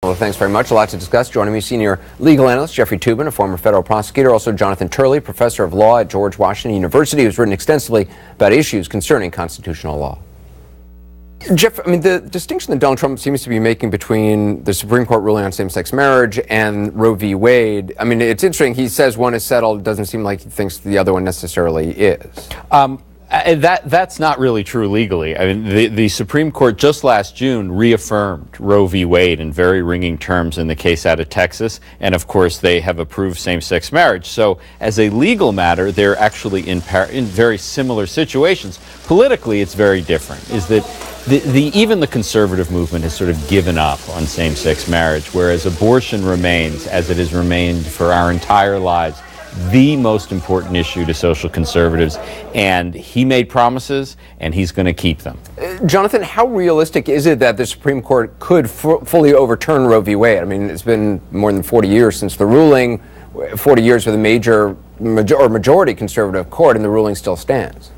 Well, thanks very much. A lot to discuss. Joining me, senior legal analyst Jeffrey Toobin, a former federal prosecutor. Also, Jonathan Turley, professor of law at George Washington University, who's written extensively about issues concerning constitutional law. Jeff, I mean, the distinction that Donald Trump seems to be making between the Supreme Court ruling on same-sex marriage and Roe v. Wade, I mean, it's interesting. He says one is settled. It doesn't seem like he thinks the other one necessarily is. That's not really true legally. I mean, the Supreme Court just last June reaffirmed Roe v. Wade in very ringing terms in the case out of Texas, and of course they have approved same-sex marriage. So as a legal matter, they're actually in very similar situations. Politically, it's very different. Is that even the conservative movement has sort of given up on same-sex marriage, whereas abortion remains, as it has remained for our entire lives, the most important issue to social conservatives, and he made promises and he's going to keep them. Jonathan, how realistic is it that the Supreme Court could fully overturn Roe v. Wade? I mean, it's been more than 40 years since the ruling, 40 years with a majority conservative court, and the ruling still stands.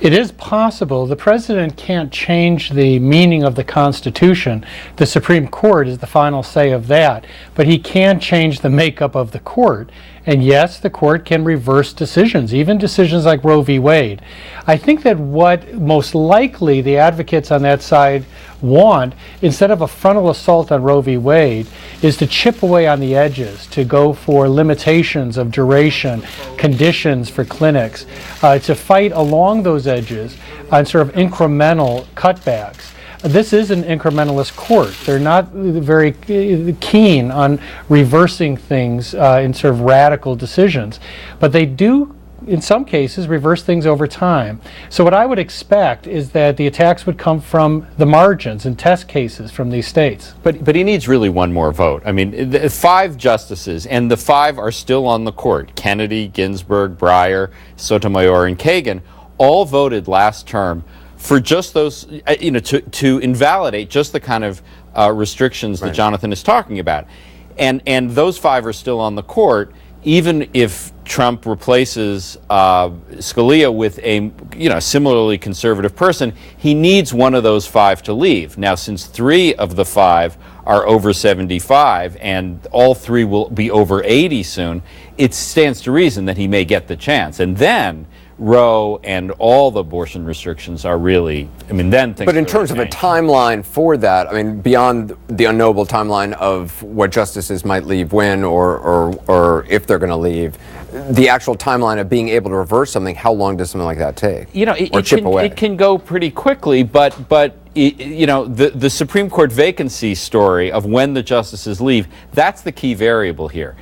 It is possible. The president can't change the meaning of the Constitution. The Supreme Court is the final say of that. But he can change the makeup of the court. And yes, the court can reverse decisions, even decisions like Roe v. Wade. I think that what most likely the advocates on that side want, instead of a frontal assault on Roe v. Wade, is to chip away on the edges, to go for limitations of duration, conditions for clinics, to fight along those edges on sort of incremental cutbacks. This is an incrementalist court. They're not very keen on reversing things in sort of radical decisions, but they do, in some cases, reverse things over time. So what I would expect is that the attacks would come from the margins and test cases from these states. But he needs really one more vote. I mean, 5 justices, and the 5 are still on the court. Kennedy, Ginsburg, Breyer, Sotomayor, and Kagan all voted last term for just those, to invalidate just the kind of restrictions that Jonathan is talking about. And those 5 are still on the court. Even if Trump replaces Scalia with a similarly conservative person, he needs one of those 5 to leave. Now, since 3 of the 5 are over 75 and all 3 will be over 80 soon, it stands to reason that he may get the chance. And then Roe and all the abortion restrictions are really, then things. But in terms of a timeline for that, I mean, beyond the unknowable timeline of what justices might leave when or if they're going to leave, the actual timeline of being able to reverse something, how long does something like that take? It can go pretty quickly, but the Supreme Court vacancy story of when the justices leave, that's the key variable here.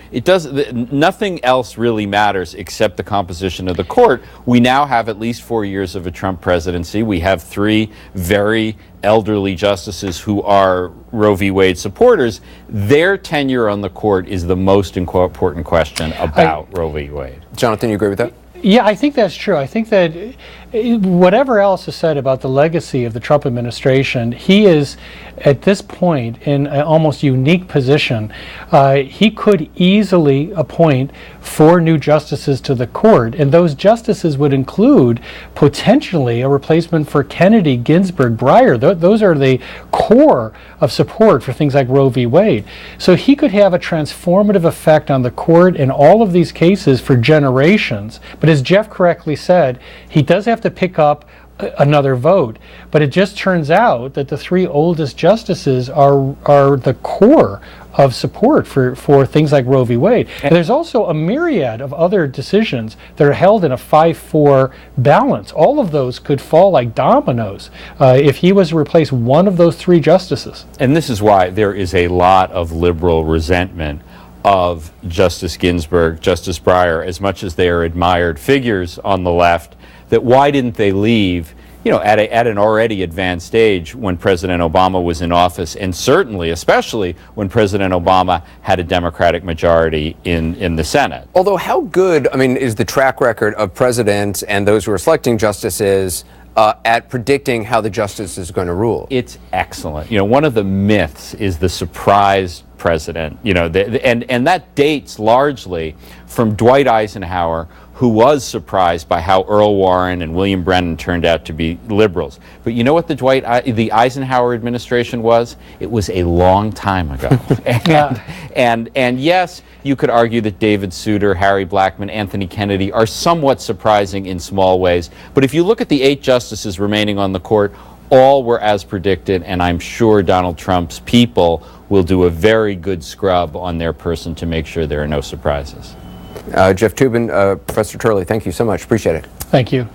Nothing else really matters except the composition of the court. We now have at least 4 years of a Trump presidency. We have 3 very elderly justices who are Roe v. Wade supporters. Their tenure on the court is the most important question about Roe v. Wade. Jonathan, you agree with that? Yeah, I think that's true. I think that whatever else is said about the legacy of the Trump administration, he is at this point in an almost unique position. He could easily appoint 4 new justices to the court, and those justices would include potentially a replacement for Kennedy, Ginsburg, Breyer. Those are the core of support for things like Roe v. Wade. So he could have a transformative effect on the court in all of these cases for generations. But as Jeff correctly said, he does have to pick up another vote. But it just turns out that the 3 oldest justices are the core of support for things like Roe v. Wade. And there's also a myriad of other decisions that are held in a 5-4 balance. All of those could fall like dominoes if he was to replace one of those 3 justices. And this is why there is a lot of liberal resentment of Justice Ginsburg, Justice Breyer, as much as they are admired figures on the left, that why didn't they leave, at an already advanced stage when President Obama was in office, and certainly, especially when President Obama had a Democratic majority in the Senate. Although how good, is the track record of presidents and those who are selecting justices at predicting how the justice is going to rule? It's excellent. One of the myths is the surprise president, and that dates largely from Dwight Eisenhower, who was surprised by how Earl Warren and William Brennan turned out to be liberals. But you know what the Eisenhower administration was? It was a long time ago. and yes, you could argue that David Souter, Harry Blackmun, Anthony Kennedy are somewhat surprising in small ways. But if you look at the 8 justices remaining on the court, all were as predicted, and I'm sure Donald Trump's people will do a very good scrub on their person to make sure there are no surprises. Jeff Toobin, Professor Turley, thank you so much. Appreciate it. Thank you.